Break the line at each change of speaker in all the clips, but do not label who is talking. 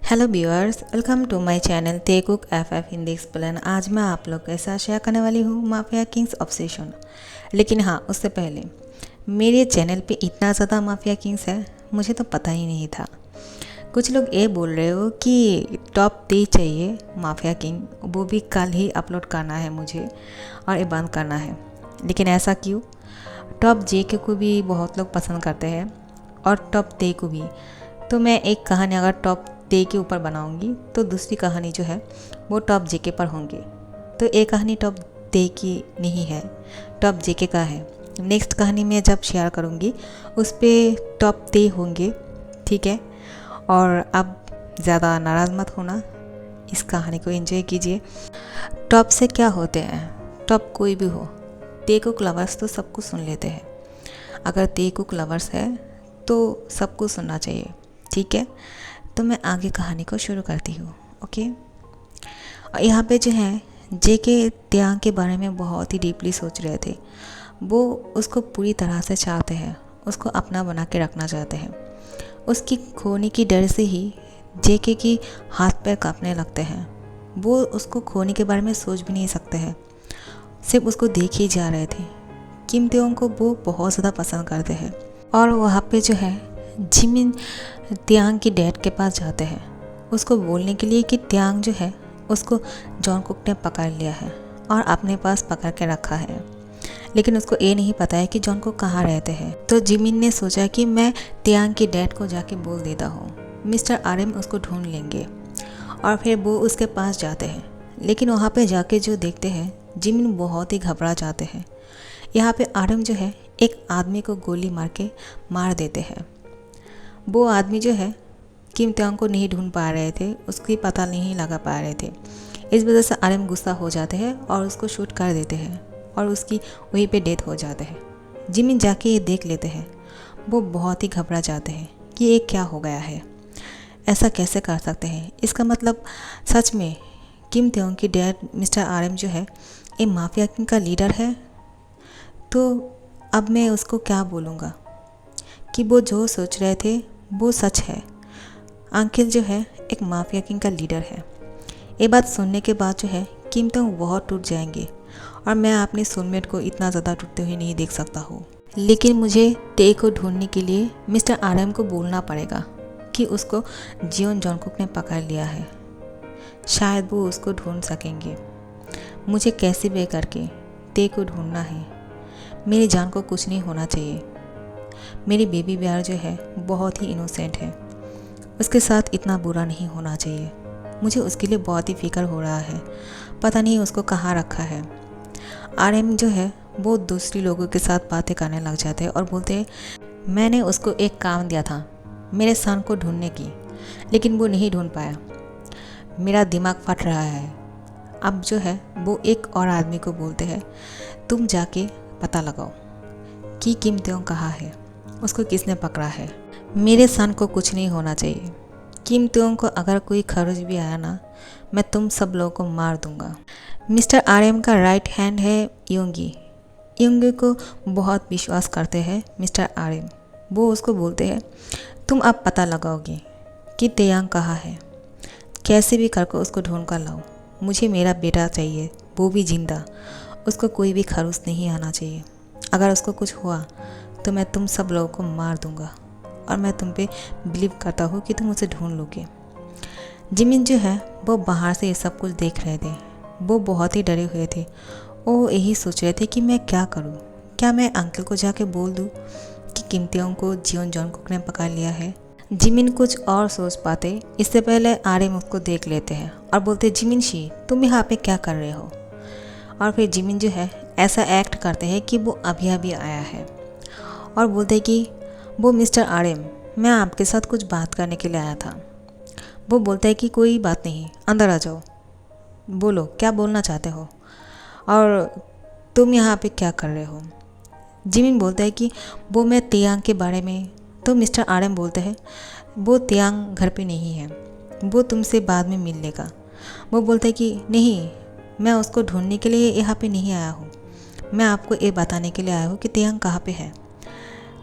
Hello viewers, welcome to my channel ते कुक एफ हिंदी एक्सप्लेन। आज मैं आप लोग के साथ शेयर करने वाली हूँ माफिया किंग्स ऑब्सेशन। लेकिन हाँ, उससे पहले मेरे चैनल पे इतना ज़्यादा माफिया किंग्स है, मुझे तो पता ही नहीं था। कुछ लोग ये बोल रहे हो कि टॉप 3 चाहिए माफिया किंग, वो भी कल ही अपलोड करना है मुझे और ये बंद करना है। लेकिन ऐसा क्यों? टॉप जेके को भी बहुत लोग पसंद करते हैं और टॉप ते को भी। तो मैं एक कहानी अगर टॉप ते के ऊपर बनाऊंगी तो दूसरी कहानी जो है वो टॉप जेके पर होंगी। तो एक कहानी टॉप ते की नहीं है, टॉप जेके का है। नेक्स्ट कहानी मैं जब शेयर करूंगी उस पर टॉप ते होंगे, ठीक है। और अब ज़्यादा नाराज़ मत होना, इस कहानी को एंजॉय कीजिए। टॉप से क्या होते हैं? टॉप कोई भी हो, ते कुक लवर्स तो सबको सुन लेते हैं। अगर ते कुक लवर्स है तो सबको सुनना चाहिए, ठीक है। तो मैं आगे कहानी को शुरू करती हूँ, ओके। और यहाँ पे जो है जेके त्यांग के बारे में बहुत ही डीपली सोच रहे थे। वो उसको पूरी तरह से चाहते हैं, उसको अपना बना के रखना चाहते हैं। उसकी खोने की डर से ही जेके की हाथ पैर कांपने लगते हैं। वो उसको खोने के बारे में सोच भी नहीं सकते हैं, सिर्फ उसको देख ही जा रहे थे। किम तेयोंग को वो बहुत ज़्यादा पसंद करते हैं। और वहाँ पे जो है जिमिन त्यांग की डैड के पास जाते हैं उसको बोलने के लिए कि त्यांग जो है उसको जॉनकुक ने पकड़ लिया है और अपने पास पकड़ के रखा है। लेकिन उसको ये नहीं पता है कि जॉनकुक कहाँ रहते हैं। तो जिमिन ने सोचा कि मैं त्यांग की डैड को जाके बोल देता हूँ, मिस्टर आरएम उसको ढूंढ लेंगे। और फिर वो उसके पास जाते हैं। लेकिन वहाँ पे जाके जो देखते हैं, जिमिन बहुत ही घबरा जाते हैं। यहाँ पे आरएम जो है एक आदमी को गोली मार के मार देते हैं। वो आदमी जो है किम त्यांग को नहीं ढूंढ पा रहे थे, उसकी पता नहीं लगा पा रहे थे। इस वजह से आरएम गुस्सा हो जाते हैं और उसको शूट कर देते हैं और उसकी वहीं पे डेथ हो जाते हैं। जिमिन जाके ये देख लेते हैं। वो बहुत ही घबरा जाते हैं कि ये क्या हो गया है, ऐसा कैसे कर सकते हैं। इसका मतलब सच में किम त्यांग की डैड मिस्टर आरएम जो है ये माफिया किंग का लीडर है। तो अब मैं उसको क्या बोलूँगा कि वो जो सोच रहे थे वो सच है। अंकिल जो है एक माफिया किंग का लीडर है। ये बात सुनने के बाद जो है किम तेयोंग बहुत टूट जाएंगे और मैं अपने सोलमेट को इतना ज़्यादा टूटते हुए नहीं देख सकता हूँ। लेकिन मुझे ते को ढूंढने के लिए मिस्टर आरएम को बोलना पड़ेगा कि उसको जियोन जॉनकुक ने पकड़ लिया है। शायद वो उसको ढूंढ सकेंगे। मुझे कैसे भी करके ते को ढूंढना है। मेरी जान को कुछ नहीं होना चाहिए। मेरी बेबी बेयर जो है बहुत ही इनोसेंट है, उसके साथ इतना बुरा नहीं होना चाहिए। मुझे उसके लिए बहुत ही फिक्र हो रहा है, पता नहीं उसको कहाँ रखा है। आरएम जो है वो दूसरी लोगों के साथ बातें करने लग जाते हैं और बोलते हैं मैंने उसको एक काम दिया था मेरे सन को ढूंढने की, लेकिन वो नहीं ढूंढ पाया। मेरा दिमाग फट रहा है। अब जो है वो एक और आदमी को बोलते हैं तुम जाके पता लगाओ कि किम तेयोंग कहाँ है, उसको किसने पकड़ा है। मेरे सन को कुछ नहीं होना चाहिए। किम तेयोंग को अगर कोई खरोच भी आया ना, मैं तुम सब लोगों को मार दूंगा। मिस्टर आरएम का राइट हैंड है योंगी। योंगी को बहुत विश्वास करते हैं मिस्टर आरएम। वो उसको बोलते हैं तुम अब पता लगाओगे कि तेयांग कहाँ है, कैसे भी करके उसको ढूंढ कर लाओ। मुझे मेरा बेटा चाहिए, वो भी जिंदा। उसको कोई भी खरोच नहीं आना चाहिए। अगर उसको कुछ हुआ तो मैं तुम सब लोगों को मार दूंगा और मैं तुम पे बिलीव करता हूँ कि तुम उसे ढूंढ लोगे। जिमिन जो है वो बाहर से ये सब कुछ देख रहे थे। वो बहुत ही डरे हुए थे। वो यही सोच रहे थे कि मैं क्या करूँ। क्या मैं अंकल को जाके बोल दूँ कि किम तेयोंग को जियोन जॉनकुक ने पकड़ लिया है। जिमिन कुछ और सोच पाते इससे पहले आरएम उसको देख लेते हैं और बोलते जिमिन शी तुम यहाँ पे क्या कर रहे हो। और फिर जिमिन जो है ऐसा एक्ट करते हैं कि वो अभी अभी आया है और बोलते कि वो मिस्टर आरएम मैं आपके साथ कुछ बात करने के लिए आया था। वो बोलता है कि कोई बात नहीं, अंदर आ जाओ, बोलो क्या बोलना चाहते हो और तुम यहाँ पे क्या कर रहे हो। जिमिन बोलता है कि वो मैं तियांग के बारे में। तो मिस्टर आरएम बोलते हैं वो तियांग घर पे नहीं है, वो तुमसे बाद में मिल लेगा। वो बोलता है कि नहीं, मैं उसको ढूंढने के लिए यहाँ पे नहीं आया हूँ, मैं आपको ये बताने के लिए आया हूँ कि तियांग कहाँ पे है।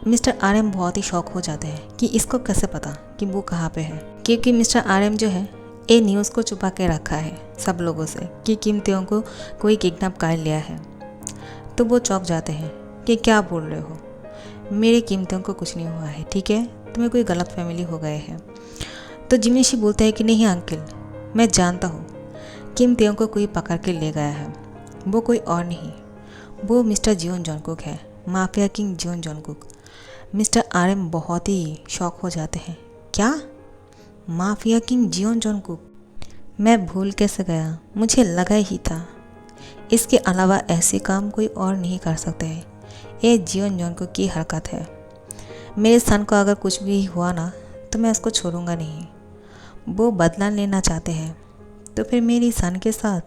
मिस्टर आरएम बहुत ही शौक हो जाते हैं कि इसको कैसे पता कि वो कहाँ पे है, क्योंकि मिस्टर आरएम जो है ये न्यूज़ को छुपा के रखा है सब लोगों से कि किम त्योंग को कोई किडनैप कर लिया है। तो वो चौंक जाते हैं कि क्या बोल रहे हो, मेरे किम त्योंग को कुछ नहीं हुआ है, ठीक है, तुम्हें कोई गलत फैमिली हो गए हैं। तो जिमिनशी बोलता है कि नहीं अंकल, मैं जानता हूँ किम त्योंग को कोई पकड़ के ले गया है, वो कोई और नहीं, वो मिस्टर जियोन जॉनकुक है, mafia king Jeon Jungkook. Mister RM बहुत ही शॉक हो जाते हैं, क्या माफिया किंग जियोन जॉनकुक? मैं भूल कैसे गया, मुझे लगा ही था। इसके अलावा ऐसे काम कोई और नहीं कर सकते हैं, ये जियोन जॉनकुक की हरकत है। मेरे सन को अगर कुछ भी हुआ ना तो मैं उसको छोड़ूंगा नहीं। वो बदला लेना चाहते हैं तो फिर मेरी सन के साथ,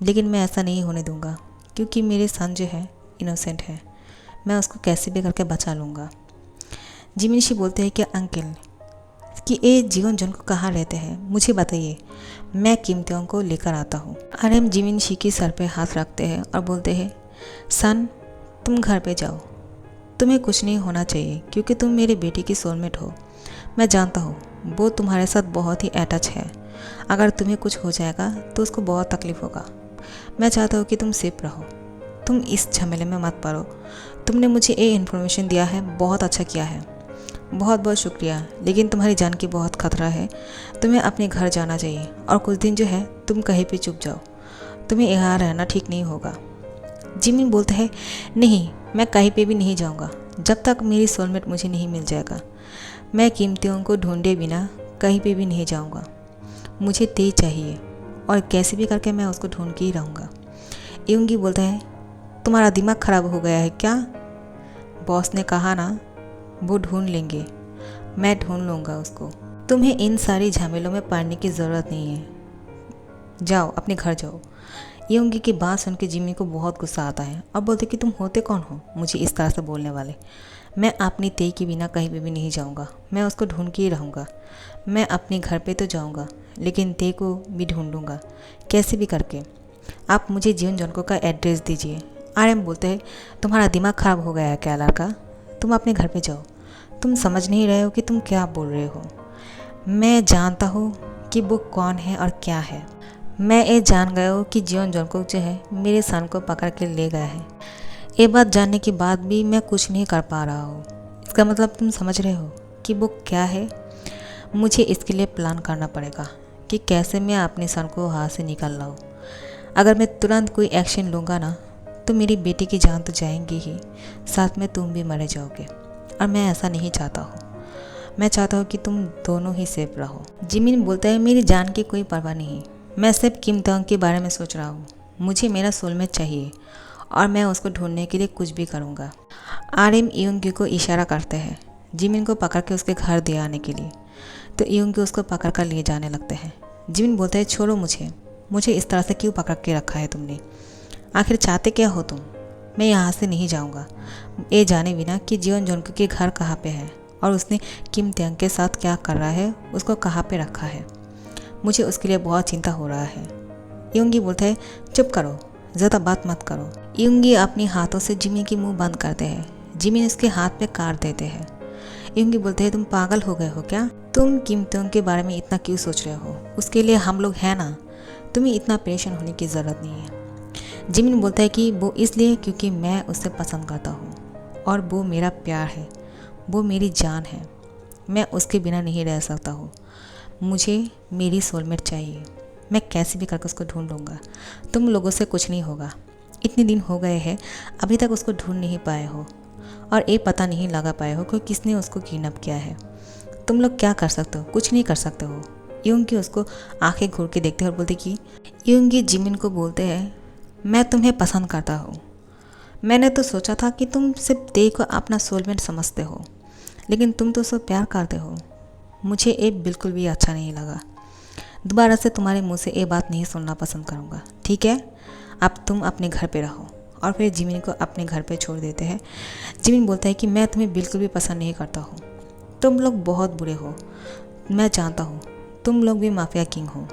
लेकिन मैं ऐसा नहीं होने दूंगा क्योंकि मेरे सन जो है इनोसेंट है, मैं उसको कैसे भी करके बचा लूँगा। जिमिनशी बोलते हैं कि अंकल कि ये जीवन जन को कहाँ रहते हैं, मुझे बताइए, मैं किम त्योंग को लेकर आता हूँ। आरएम जिमिनशी के सर पे हाथ रखते हैं और बोलते हैं, सन तुम घर पे जाओ, तुम्हें कुछ नहीं होना चाहिए क्योंकि तुम मेरी बेटी की सोलमेट हो। मैं जानता हूँ वो तुम्हारे साथ बहुत ही अटैच है, अगर तुम्हें कुछ हो जाएगा तो उसको बहुत तकलीफ़ होगा। मैं चाहता हूँ कि तुम सेफ रहो, तुम इस झमेले में मत पड़ो। तुमने मुझे ये इन्फॉर्मेशन दिया है, बहुत अच्छा किया है, बहुत बहुत शुक्रिया, लेकिन तुम्हारी जान की बहुत खतरा है, तुम्हें अपने घर जाना चाहिए और कुछ दिन जो है तुम कहीं पे चुप जाओ, तुम्हें यहाँ रहना ठीक नहीं होगा। जिमिन बोलता है, नहीं मैं कहीं पे भी नहीं जाऊँगा जब तक मेरी सोलमेट मुझे नहीं मिल जाएगा। मैं किम त्योंग को ढूंढे बिना कहीं पे भी नहीं जाऊँगा, मुझे तेज चाहिए और कैसे भी करके मैं उसको ढूंढ के ही रहूँगा। यूंगी बोलता है, तुम्हारा दिमाग ख़राब हो गया है क्या? बॉस ने कहा ना वो ढूंढ लेंगे, मैं ढूंढ लूँगा उसको, तुम्हें इन सारी झमेलों में पड़ने की ज़रूरत नहीं है, जाओ अपने घर जाओ। यूंगी की बात सुन के जिमी को बहुत गुस्सा आता है और बोलते कि तुम होते कौन हो मुझे इस तरह से बोलने वाले। मैं अपनी तेई के बिना कहीं पे भी नहीं जाऊँगा, मैं उसको ढूंढ के ही रहूँगा। मैं अपने घर पे तो जाऊँगा लेकिन तेई को भी ढूंढूँगा कैसे भी करके। आप मुझे जियोन जॉनकुक का एड्रेस दीजिए। आरएम बोलते हैं, तुम्हारा दिमाग ख़राब हो गया है क्या लड़का, तुम अपने घर पे जाओ, तुम समझ नहीं रहे हो कि तुम क्या बोल रहे हो। मैं जानता हूँ कि वो कौन है और क्या है, मैं ये जान गया हूँ कि जियोन जॉनकुक जो है मेरे सन को पकड़ के ले गया है। ये बात जानने के बाद भी मैं कुछ नहीं कर पा रहा हूँ, इसका मतलब तुम समझ रहे हो कि वो क्या है। मुझे इसके लिए प्लान करना पड़ेगा कि कैसे मैं अपने सन को हाथ से निकाल लाऊँ। अगर मैं तुरंत कोई एक्शन लूँगा ना तो मेरी बेटी की जान तो जाएंगी ही, साथ में तुम भी मरे जाओगे और मैं ऐसा नहीं चाहता हूँ। मैं चाहता हूँ कि तुम दोनों ही सेफ रहो। जिमिन बोलता है, मेरी जान की कोई परवाह नहीं, मैं सिर्फ किम त्योंग के बारे में सोच रहा हूँ, मुझे मेरा सोलमेट चाहिए और मैं उसको ढूंढने के लिए कुछ भी करूँगा। आरएम यूंगी को इशारा करते हैं जिमिन को पकड़ के उसके घर दे आने के लिए, तो यूंगी उसको पकड़ कर लिए जाने लगते हैं। जिमिन बोलता है, छोड़ो मुझे इस तरह से क्यों पकड़ के रखा है तुमने, आखिर चाहते क्या हो तुम? मैं यहाँ से नहीं जाऊँगा ये जाने बिना कि जियोन जॉनकुक के घर कहाँ पे है और उसने किम त्योंग के साथ क्या कर रहा है, उसको कहाँ पे रखा है। मुझे उसके लिए बहुत चिंता हो रहा है। यूंगी बोलता है, चुप करो, ज़्यादा बात मत करो। यूंगी अपने हाथों से जिमी की मुंह बंद करते हैं, जिमी उसके हाथ पे काट देते हैं। यूंगी बोलते हैं, तुम पागल हो गए हो क्या? तुम किम त्योंग के बारे में इतना क्यों सोच रहे हो, उसके लिए हम लोग हैं ना, तुम्हें इतना परेशान होने की ज़रूरत नहीं है। जिमिन बोलता है कि वो इसलिए क्योंकि मैं उसे पसंद करता हूँ और वो मेरा प्यार है, वो मेरी जान है, मैं उसके बिना नहीं रह सकता हूँ। मुझे मेरी सोलमेट चाहिए, मैं कैसे भी करके उसको ढूंढ लूँगा, तुम लोगों से कुछ नहीं होगा। इतने दिन हो गए हैं अभी तक उसको ढूंढ नहीं पाए हो और ये पता नहीं लगा पाए हो कि किसने उसको किडनैप किया है। तुम लोग क्या कर सकते हो, कुछ नहीं कर सकते हो। यूंगी उसको आंखें घूर के देखते हैं और बोलते कि यूंगी जिमिन को बोलते हैं, मैं तुम्हें पसंद करता हूँ, मैंने तो सोचा था कि तुम सिर्फ तेई को अपना सोलमेट समझते हो, लेकिन तुम तो उसको प्यार करते हो। मुझे ये बिल्कुल भी अच्छा नहीं लगा, दोबारा से तुम्हारे मुंह से ये बात नहीं सुनना पसंद करूँगा, ठीक है? अब तुम अपने घर पे रहो। और फिर जिमिन को अपने घर पे छोड़ देते हैं। जिमिन बोलता है कि मैं तुम्हें बिल्कुल भी पसंद नहीं करता हूँ, तुम लोग बहुत बुरे हो, मैं जानता हूँ, तुम लोग भी माफिया किंग हो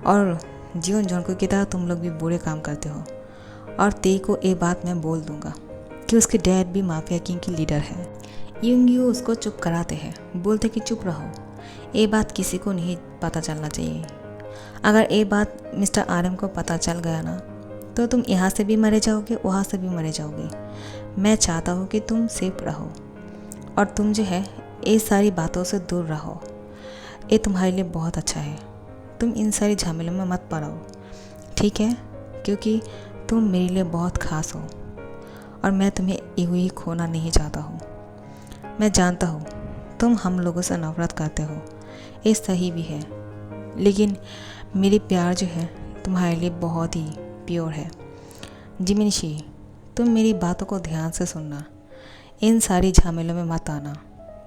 और जियोन जॉनकुक की तरह तुम लोग भी बुरे काम करते हो। और तेई को ये बात मैं बोल दूँगा कि उसके डैड भी माफिया किंग की लीडर है। यूंगियो उसको चुप कराते हैं, बोलते कि चुप रहो, ये बात किसी को नहीं पता चलना चाहिए। अगर ये बात मिस्टर आरएम को पता चल गया ना तो तुम यहाँ से भी मरे जाओगे, वहाँ से भी मरे जाओगे। मैं चाहता हूँ कि तुम सेफ रहो और तुम जो है ये सारी बातों से दूर रहो। ये तुम्हारे लिए बहुत अच्छा है। तुम इन सारी झमेलों में मत पड़ो, ठीक है? क्योंकि तुम मेरे लिए बहुत ख़ास हो और मैं तुम्हें यूं ही खोना नहीं चाहता हूँ। मैं जानता हूँ तुम हम लोगों से नफरत करते हो, ये सही भी है, लेकिन मेरी प्यार जो है तुम्हारे लिए बहुत ही प्योर है। जिमिनशी, तुम मेरी बातों को ध्यान से सुनना, इन सारी झमेलों में मत आना,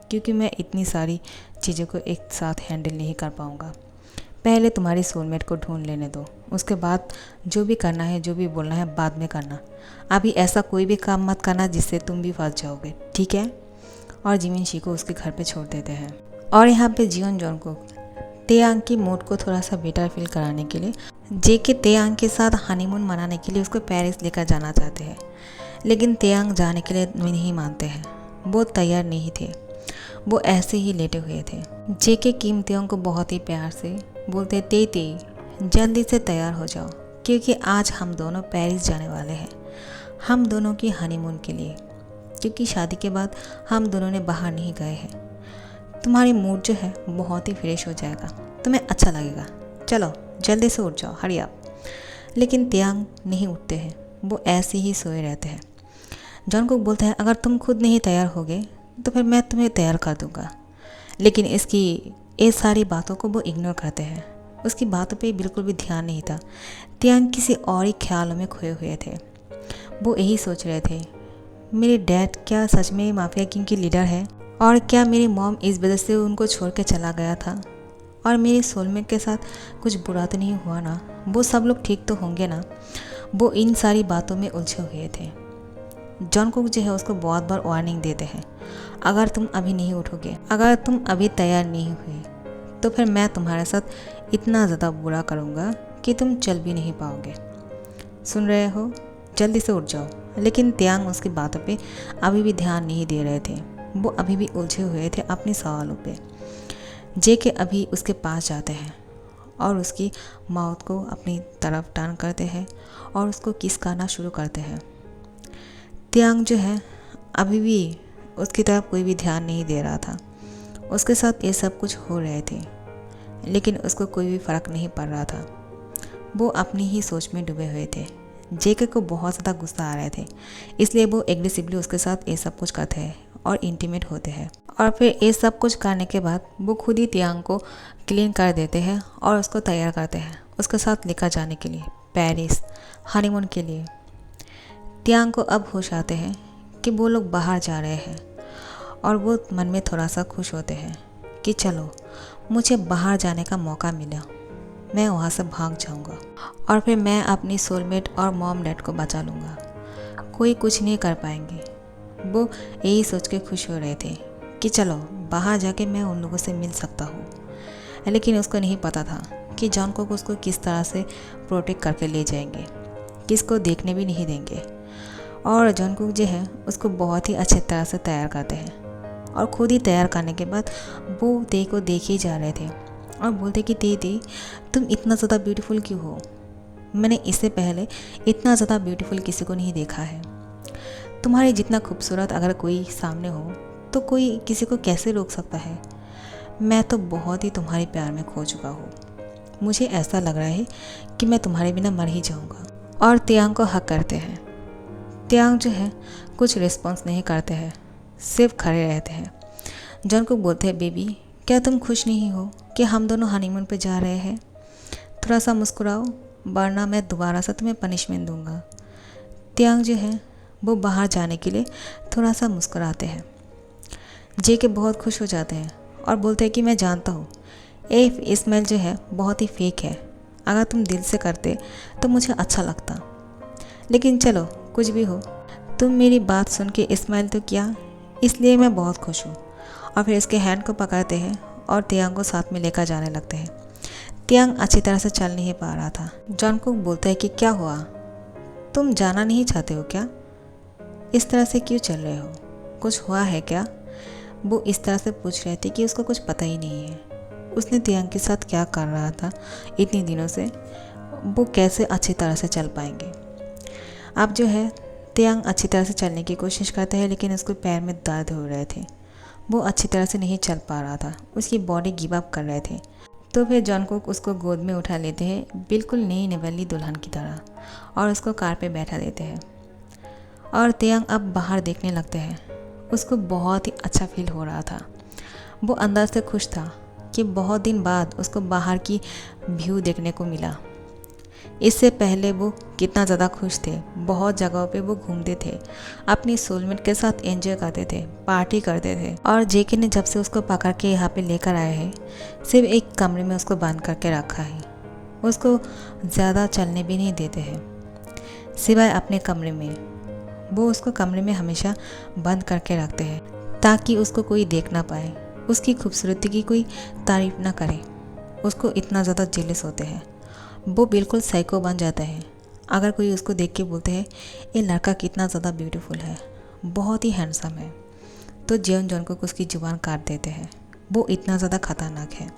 क्योंकि मैं इतनी सारी चीज़ों को एक साथ हैंडल नहीं कर पाऊँगा। पहले तुम्हारी सोलमेट को ढूंढ लेने दो, उसके बाद जो भी करना है, जो भी बोलना है बाद में करना। अभी ऐसा कोई भी काम मत करना जिससे तुम भी फंस जाओगे, ठीक है? और जिमिनशी को उसके घर पे छोड़ देते हैं। और यहाँ पे जियोन जॉनकुक तेयांग की मूड को थोड़ा सा बेटर फील कराने के लिए जेके तेयांग के साथ हनीमून मनाने के लिए उसको पेरिस लेकर जाना चाहते हैं, लेकिन तेयांग जाने के लिए नहीं मानते हैं। वो तैयार नहीं थे, वो ऐसे ही लेटे हुए थे। जेके किम तेयोंग को बहुत ही प्यार से बोलते, ते जल्दी से तैयार हो जाओ, क्योंकि आज हम दोनों पेरिस जाने वाले हैं, हम दोनों की हनीमून के लिए। क्योंकि शादी के बाद हम दोनों ने बाहर नहीं गए हैं। तुम्हारी मूड जो है बहुत ही फ्रेश हो जाएगा, तुम्हें अच्छा लगेगा। चलो जल्दी से उठ जाओ, हरी आप। लेकिन तेयांग नहीं उठते हैं, वो ऐसे ही सोए रहते हैं। जॉनकुक बोलते हैं, अगर तुम खुद नहीं तैयार होगे तो फिर मैं तुम्हें तैयार कर दूंगा। लेकिन इसकी ये सारी बातों को वो इग्नोर करते हैं, उसकी बातों पे बिल्कुल भी ध्यान नहीं था। तेयांग किसी और ही ख्यालों में खोए हुए थे। वो यही सोच रहे थे, मेरे डैड क्या सच में माफिया किंग की लीडर है? और क्या मेरी मॉम इस वजह से उनको छोड़ के चला गया था? और मेरी सोलमेट के साथ कुछ बुरा तो नहीं हुआ ना? वो सब लोग ठीक तो होंगे ना? वो इन सारी बातों में उलझे हुए थे। जॉनकुक जो है उसको बहुत बार वार्निंग देते हैं, अगर तुम अभी नहीं उठोगे, अगर तुम अभी तैयार नहीं हुए तो फिर मैं तुम्हारे साथ इतना ज़्यादा बुरा करूँगा कि तुम चल भी नहीं पाओगे। सुन रहे हो? जल्दी से उठ जाओ। लेकिन तेयांग उसकी बातों पे अभी भी ध्यान नहीं दे रहे थे, वो अभी भी उलझे हुए थे अपने सवालों पे। जेके अभी उसके पास जाते हैं और उसकी माउथ को अपनी तरफ टर्न करते हैं और उसको किस करना शुरू करते हैं। तेयांग जो है अभी भी उसकी तरफ कोई भी ध्यान नहीं दे रहा था। उसके साथ ये सब कुछ हो रहे थे, लेकिन उसको कोई भी फ़र्क नहीं पड़ रहा था। वो अपनी ही सोच में डूबे हुए थे। जेके को बहुत ज़्यादा गुस्सा आ रहे थे, इसलिए वो एग्रेसिवली उसके साथ ये सब कुछ करते हैं और इंटीमेट होते हैं। और फिर ये सब कुछ करने के बाद वो खुद ही तेयांग को क्लीन कर देते हैं और उसको तैयार करते हैं उसके साथ लेकर जाने के लिए पेरिस हनीमून के लिए। तेयांग को अब होश आते हैं कि वो लोग बाहर जा रहे हैं और वो मन में थोड़ा सा खुश होते हैं कि चलो मुझे बाहर जाने का मौका मिला, मैं वहाँ से भाग जाऊँगा और फिर मैं अपनी सोलमेट और मॉम डैड को बचा लूँगा, कोई कुछ नहीं कर पाएंगे। वो यही सोच के खुश हो रहे थे कि चलो बाहर जाके मैं उन लोगों से मिल सकता हूँ। लेकिन उसको नहीं पता था कि जॉनकुक उसको किस तरह से प्रोटेक्ट करके ले जाएंगे, किसको देखने भी नहीं देंगे। और जॉनकुक जो है उसको बहुत ही अच्छे तरह से तैयार करते हैं और ख़ुद ही तैयार करने के बाद वो ते को देख ही जा रहे थे और बोलते कि ते तुम इतना ज़्यादा ब्यूटीफुल क्यों हो? मैंने इससे पहले इतना ज़्यादा ब्यूटीफुल किसी को नहीं देखा है। तुम्हारे जितना खूबसूरत अगर कोई सामने हो तो कोई किसी को कैसे रोक सकता है? मैं तो बहुत ही तुम्हारे प्यार में खो चुका हूँ। मुझे ऐसा लग रहा है कि मैं तुम्हारे बिना मर ही जाऊँगा। और तेयांग को हक करते हैं। तेयांग जो है कुछ रिस्पॉन्स नहीं करते हैं, सिर्फ खड़े रहते हैं। जॉनकुक बोलते हैं, बेबी क्या तुम खुश नहीं हो कि हम दोनों हनीमून पे जा रहे हैं? थोड़ा सा मुस्कुराओ, वरना मैं दोबारा से तुम्हें पनिशमेंट दूंगा। तेयांग जो है वो बाहर जाने के लिए थोड़ा सा मुस्कुराते हैं। जेके बहुत खुश हो जाते हैं और बोलते हैं कि मैं जानता हूँ ये स्मेल जो है बहुत ही फेक है, अगर तुम दिल से करते तो मुझे अच्छा लगता। लेकिन चलो कुछ भी हो, तुम मेरी बात सुन के स्माइल तो किया, इसलिए मैं बहुत खुश हूँ। और फिर इसके हैंड को पकड़ते हैं और तेयांग को साथ में लेकर जाने लगते हैं। तेयांग अच्छी तरह से चल नहीं पा रहा था। जॉनकुक बोलता है कि क्या हुआ, तुम जाना नहीं चाहते हो क्या? इस तरह से क्यों चल रहे हो? कुछ हुआ है क्या? वो इस तरह से पूछ रहे थे कि उसको कुछ पता ही नहीं है उसने तियांग के साथ क्या कर रहा था इतनी दिनों से, वो कैसे अच्छी तरह से चल पाएंगे। अब जो है तियांग अच्छी तरह से चलने की कोशिश करता है, लेकिन उसको पैर में दर्द हो रहे थे, वो अच्छी तरह से नहीं चल पा रहा था, उसकी बॉडी गिव अप कर रहे थे। तो फिर जॉनकुक उसको गोद में उठा लेते हैं बिल्कुल नई नवेली दुल्हन की तरह और उसको कार पे बैठा देते हैं और तियांग अब बाहर देखने लगते हैं। उसको बहुत ही अच्छा फील हो रहा था, वो अंदर से खुश था कि बहुत दिन बाद उसको बाहर की व्यू देखने को मिला। इससे पहले वो कितना ज़्यादा खुश थे, बहुत जगहों पे वो घूमते थे, अपनी सोलमेट के साथ एंजॉय करते थे, पार्टी करते थे। और जेके ने जब से उसको पकड़ के यहाँ पे लेकर आए हैं, सिर्फ एक कमरे में उसको बंद करके रखा है, उसको ज़्यादा चलने भी नहीं देते हैं सिवाय अपने कमरे में। वो उसको कमरे में हमेशा बंद करके रखते हैं ताकि उसको कोई देख ना पाए, उसकी खूबसूरती की कोई तारीफ ना करे। उसको इतना ज़्यादा जेलस होते हैं, वो बिल्कुल साइको बन जाता है अगर कोई उसको देख के बोलते हैं ये लड़का कितना ज़्यादा ब्यूटीफुल है, बहुत ही हैंडसम है, तो जॉन को उसकी जुबान काट देते हैं। वो इतना ज़्यादा ख़तरनाक है।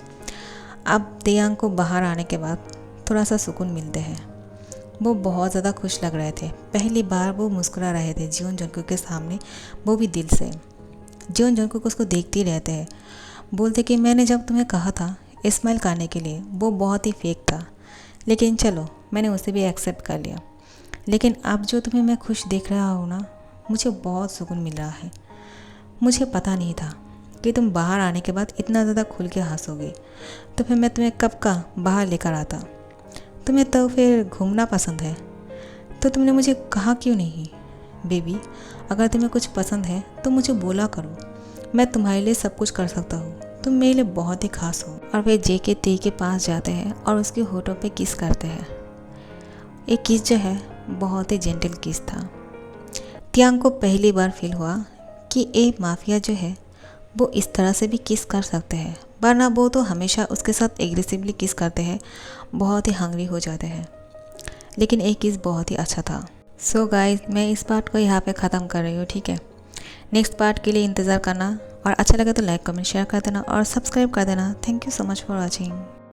अब तियांग को बाहर आने के बाद थोड़ा सा सुकून मिलते हैं, वो बहुत ज़्यादा खुश लग रहे थे। पहली बार वो मुस्कुरा रहे थे जॉन के सामने, वो भी दिल से। जॉन को उसको देखते ही रहते हैं, बोलते कि मैंने जब तुम्हें कहा था स्माइल करने के लिए वो बहुत ही फेक था, लेकिन चलो मैंने उसे भी एक्सेप्ट कर लिया। लेकिन अब जो तुम्हें मैं खुश देख रहा हूँ ना, मुझे बहुत सुकून मिल रहा है। मुझे पता नहीं था कि तुम बाहर आने के बाद इतना ज़्यादा खुल के हंसोगे, तो फिर मैं तुम्हें कब का बाहर लेकर आता। तुम्हें तो फिर घूमना पसंद है, तो तुमने मुझे कहा क्यों नहीं। बेबी, अगर तुम्हें कुछ पसंद है तो मुझे बोला करो, मैं तुम्हारे लिए सब कुछ कर सकता हूँ, तुम मेरे लिए बहुत ही खास हो। और वे जेके ती के पास जाते हैं और उसके होठों पे किस करते हैं। एक किस जो है बहुत ही जेंटल किस था। तियांग को पहली बार फील हुआ कि एक माफिया जो है वो इस तरह से भी किस कर सकते हैं, वरना वो तो हमेशा उसके साथ एग्रेसिवली किस करते हैं, बहुत ही हंग्री हो जाते हैं। लेकिन एक किस बहुत ही अच्छा था। सो गाइस, मैं इस पार्ट को यहाँ पे ख़त्म कर रही हूँ, ठीक है। नेक्स्ट पार्ट के लिए इंतज़ार करना, और अच्छा लगे तो लाइक कमेंट शेयर कर देना और सब्सक्राइब कर देना। Thank you so much for watching.